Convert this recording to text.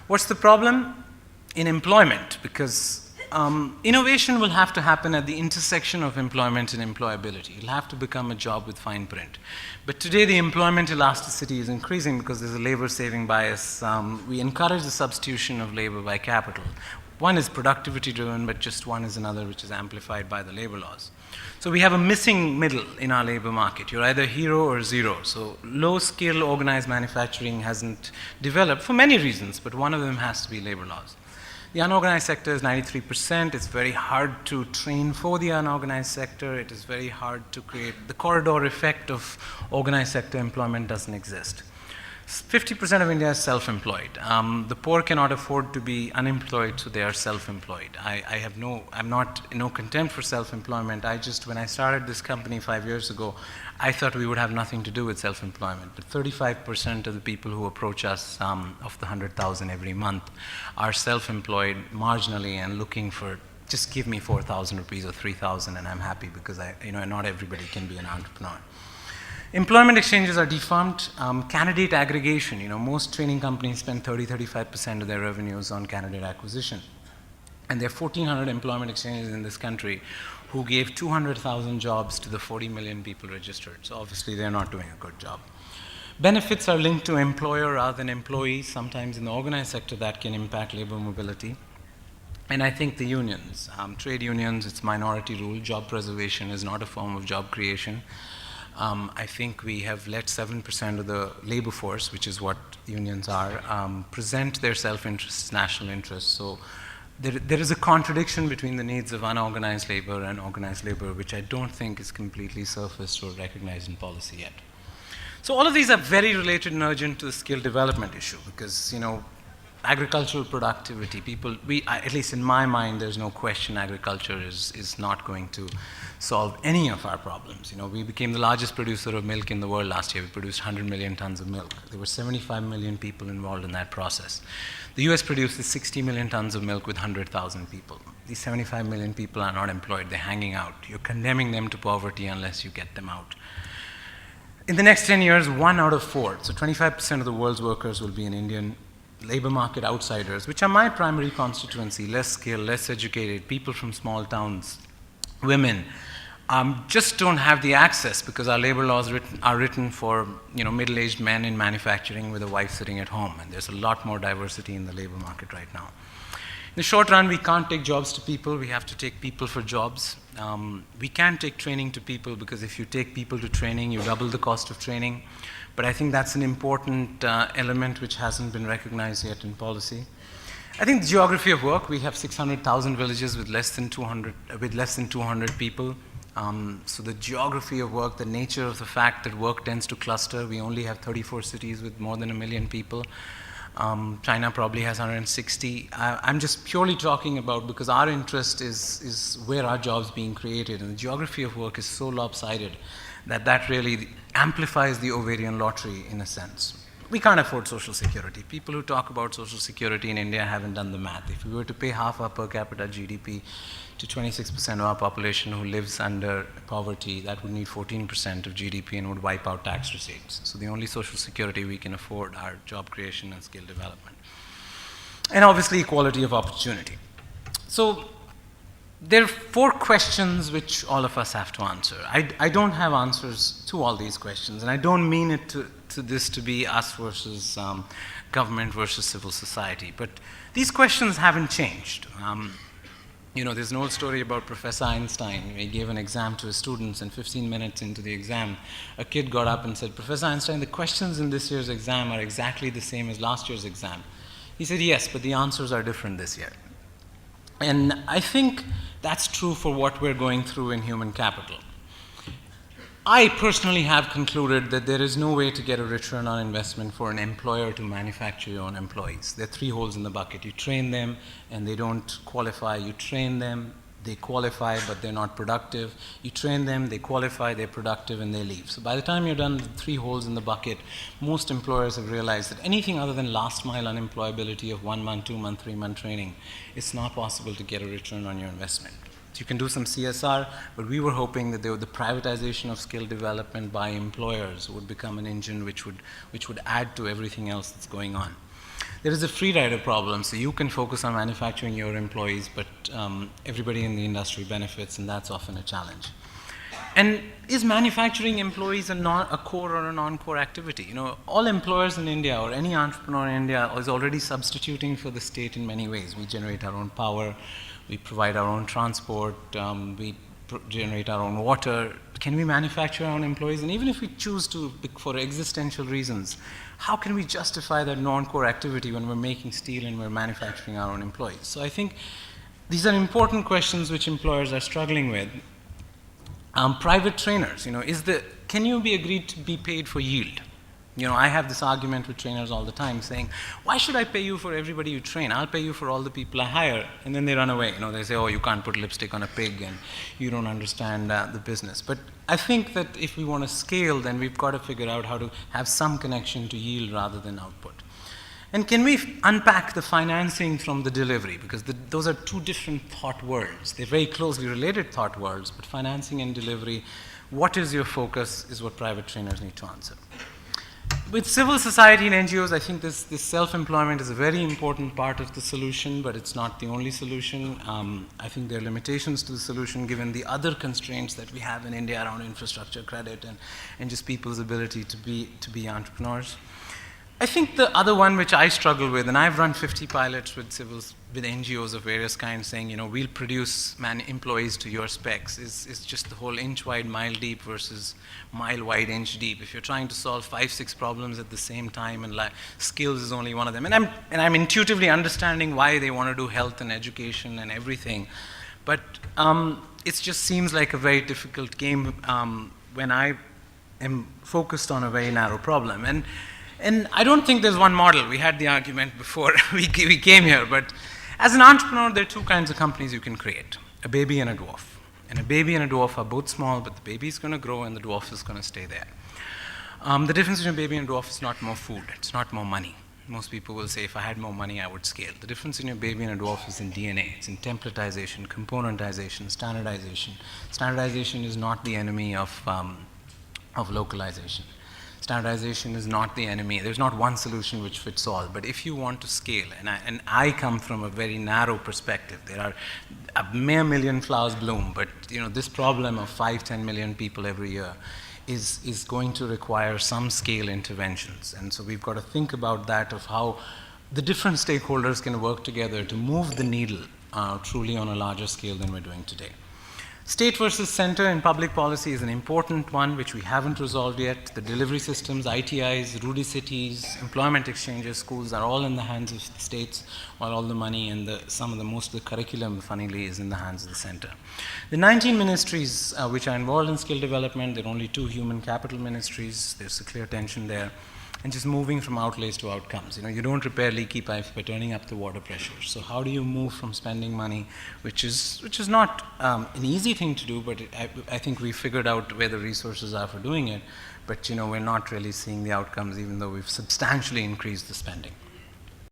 What's the problem? In employment, because innovation will have to happen at the intersection of employment and employability. It'll have to become a job with fine print. But today the employment elasticity is increasing because there's a labor saving bias. We encourage the substitution of labor by capital. One is productivity driven, but just one is another which is amplified by the labor laws. So we have a missing middle in our labor market. You're either hero or zero. So low skill organized manufacturing hasn't developed for many reasons, but one of them has to be labor laws. The unorganized sector is 93%. It's very hard to train for the unorganized sector. It is very hard to create the corridor effect of organized sector employment doesn't exist. 50% of India is self-employed. The poor cannot afford to be unemployed, so they are self-employed. I'm not no contempt for self-employment. When I started this company 5 years ago, I thought we would have nothing to do with self-employment. But 35% of the people who approach us, of the 100,000 every month, are self-employed marginally and looking for, just give me 4,000 rupees or 3,000 and I'm happy, because not everybody can be an entrepreneur. Employment exchanges are defunct. Candidate aggregation, most training companies spend 35% of their revenues on candidate acquisition. And there are 1,400 employment exchanges in this country who gave 200,000 jobs to the 40 million people registered. So obviously they're not doing a good job. Benefits are linked to employer rather than employees. Sometimes in the organized sector that can impact labor mobility. And I think the unions, trade unions, it's minority rule. Job preservation is not a form of job creation. I think we have let 7% of the labor force, which is what unions are, present their self-interests, national interests. So there is a contradiction between the needs of unorganized labor and organized labor, which I don't think is completely surfaced or recognized in policy yet. So all of these are very related and urgent to the skill development issue, because agricultural productivity, at least in my mind, there's no question agriculture is not going to solve any of our problems. We became the largest producer of milk in the world last year. We produced 100 million tons of milk. There were 75 million people involved in that process. The US produces 60 million tons of milk with 100,000 people. These 75 million people are not employed. They're hanging out. You're condemning them to poverty unless you get them out. In the next 10 years, 1 out of 4, so 25% of the world's workers will be in Indian labor market outsiders, which are my primary constituency, less skilled, less educated, people from small towns, women, just don't have the access because our labor laws are written for middle-aged men in manufacturing with a wife sitting at home, and there's a lot more diversity in the labor market right now. In the short run, we can't take jobs to people. We have to take people for jobs. We can't take training to people, because if you take people to training, you double the cost of training. But I think that's an important element which hasn't been recognized yet in policy. I think the geography of work, we have 600,000 villages with less than 200 people. So the geography of work, the nature of the fact that work tends to cluster, we only have 34 cities with more than 1 million people. China probably has 160. I'm just purely talking about, because our interest is where are jobs being created, and the geography of work is so lopsided that really amplifies the ovarian lottery in a sense. We can't afford social security. People who talk about social security in India haven't done the math. If we were to pay half our per capita GDP to 26% of our population who lives under poverty, that would need 14% of GDP and would wipe out tax receipts. So the only social security we can afford are job creation and skill development. And obviously equality of opportunity. So there are 4 questions which all of us have to answer. I don't have answers to all these questions, and I don't mean it to be us versus government versus civil society. But these questions haven't changed. There's an old story about Professor Einstein. He gave an exam to his students, and 15 minutes into the exam, a kid got up and said, "Professor Einstein, the questions in this year's exam are exactly the same as last year's exam." He said, "Yes, but the answers are different this year." And I think that's true for what we're going through in human capital. I personally have concluded that there is no way to get a return on investment for an employer to manufacture your own employees. There are 3 holes in the bucket. You train them and they don't qualify. You train them, they qualify but they're not productive. You train them, they qualify, they're productive, and they leave. So by the time you're done with 3 holes in the bucket, most employers have realized that anything other than last mile unemployability of 1 month, 2 month, 3 month training, it's not possible to get a return on your investment. So you can do some CSR, but we were hoping that the privatization of skill development by employers would become an engine which would add to everything else that's going on. there is a free rider problem, so you can focus on manufacturing your employees, but everybody in the industry benefits, and that's often a challenge. And is manufacturing employees a core or a non-core activity? You know, all employers in India or any entrepreneur in India is already substituting for the state in many ways. We generate our own power, we provide our own transport, we generate our own water. Can we manufacture our own employees? And even if we choose to, for existential reasons, how can we justify that non-core activity when we're making steel and we're manufacturing our own employees? So I think these are important questions which employers are struggling with. Private trainers, you know, can you be agreed to be paid for yield? You know, I have this argument with trainers all the time saying, why should I pay you for everybody you train? I'll pay you for all the people I hire. And then they run away. You know, they say, oh, you can't put lipstick on a pig and you don't understand the business. But I think that if we want to scale, then we've got to figure out how to have some connection to yield rather than output. And can we unpack the financing from the delivery? Because those are two different thought worlds. They're very closely related thought worlds, but financing and delivery, what is your focus is what private trainers need to answer. With civil society and NGOs, I think this self-employment is a very important part of the solution, but it's not the only solution. I think there are limitations to the solution given the other constraints that we have in India around infrastructure, credit, and just people's ability to be entrepreneurs. I think the other one which I struggle with, and I've run 50 pilots with NGOs of various kinds saying, you know, we'll produce employees to your specs, is just the whole inch wide, mile deep versus mile wide, inch deep. If you're trying to solve 5-6 problems at the same time, and skills is only one of them. And I'm intuitively understanding why they want to do health and education and everything. But it just seems like a very difficult game when I am focused on a very narrow problem. And I don't think there's one model. We had the argument before we came here, but as an entrepreneur, there are two kinds of companies you can create, a baby and a dwarf. And a baby and a dwarf are both small, but the baby is going to grow and the dwarf is going to stay there. The difference between a baby and a dwarf is not more food, it's not more money. Most people will say, if I had more money, I would scale. The difference in a baby and a dwarf is in DNA. It's in templatization, componentization, standardization. Standardization is not the enemy of localization. Standardization is not the enemy. There's not one solution which fits all. But if you want to scale, and I come from a very narrow perspective, there are a mere million flowers bloom, but you know, this problem of 5-10 million people every year is going to require some scale interventions. And so we've got to think about that, of how the different stakeholders can work together to move the needle truly on a larger scale than we're doing today. State versus center in public policy is an important one which we haven't resolved yet. The delivery systems, ITIs, Rudy cities, employment exchanges, schools are all in the hands of the states, while all the money and most of the curriculum, funnily, is in the hands of the center. The 19 ministries which are involved in skill development, there are only 2 human capital ministries. There's a clear tension there. And just moving from outlays to outcomes. You know, you don't repair leaky pipes by turning up the water pressure. So how do you move from spending money, which is not an easy thing to do, but I think we figured out where the resources are for doing it. But you know, we're not really seeing the outcomes, even though we've substantially increased the spending.